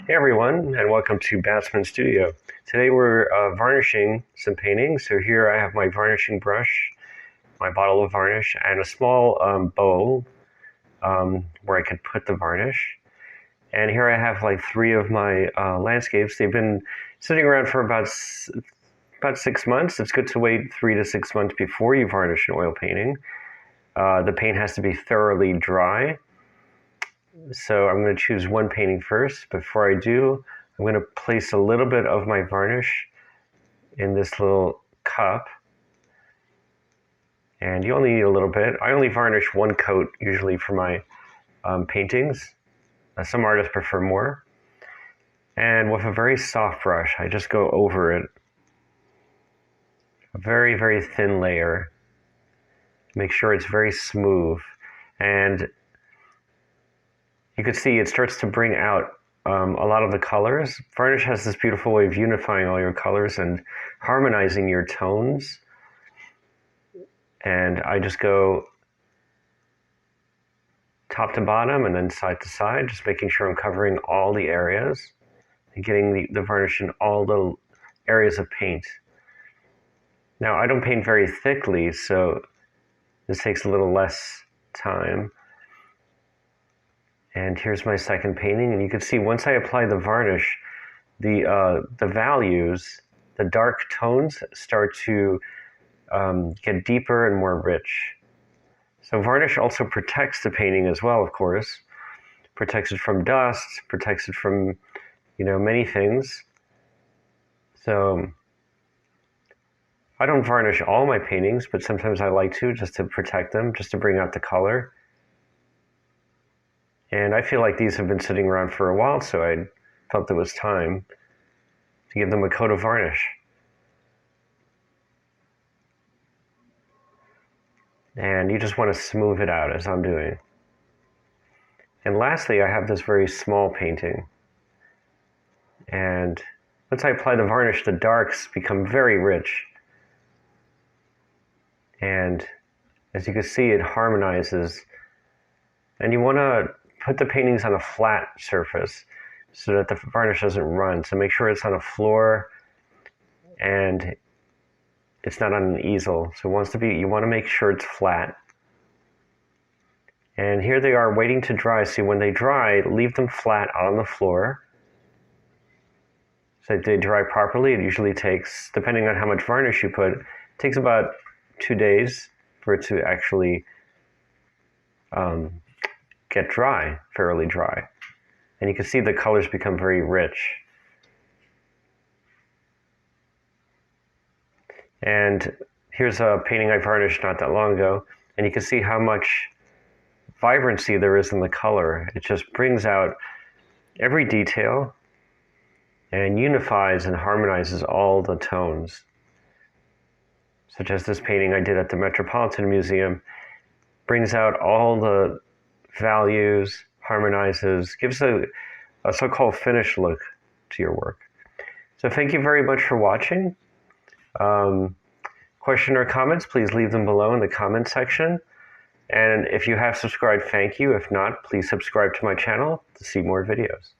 Hey everyone, and welcome to Batsman Studio. Today we're varnishing some paintings. So here I have my varnishing brush, my bottle of varnish, and a small bowl where I could put the varnish. And here I have like three of my landscapes. They've been sitting around for about 6 months. It's good to wait 3 to 6 months before you varnish an oil painting. The paint has to be thoroughly dry. So I'm going to choose one painting first. Before I do, I'm going to place a little bit of my varnish in this little cup. And you only need a little bit. I only varnish one coat usually for my paintings. Some artists prefer more. And with a very soft brush, I just go over it. A very, very thin layer. Make sure it's very smooth. And you can see it starts to bring out a lot of the colors. Varnish has this beautiful way of unifying all your colors and harmonizing your tones. And I just go top to bottom and then side to side, just making sure I'm covering all the areas and getting the varnish in all the areas of paint. Now, I don't paint very thickly, so this takes a little less time. And here's my second painting, and you can see once I apply the varnish, the values, the dark tones start to get deeper and more rich. So varnish also protects the painting as well, of course. Protects it from dust, protects it from, many things. So I don't varnish all my paintings, but sometimes I like to, just to protect them, just to bring out the color. And I feel like these have been sitting around for a while, so I felt it was time to give them a coat of varnish. And you just want to smooth it out as I'm doing. And lastly, I have this very small painting. And once I apply the varnish, the darks become very rich. And as you can see, it harmonizes. And you want to put the paintings on a flat surface so that the varnish doesn't run. So make sure it's on a floor and it's not on an easel. So you want to make sure it's flat. And here they are waiting to dry. So when they dry, leave them flat on the floor. So they dry properly. It usually takes, depending on how much varnish you put, it takes about 2 days for it to actually get dry, fairly dry. And you can see the colors become very rich. And here's a painting I varnished not that long ago, and you can see how much vibrancy there is in the color. It just brings out every detail and unifies and harmonizes all the tones. Such as this painting I did at the Metropolitan Museum, brings out all the values, harmonizes, gives a so-called finished look to your work. So thank you very much for watching. Question or comments, please leave them below in the comment section. And if you have subscribed, thank you. If not, please subscribe to my channel to see more videos.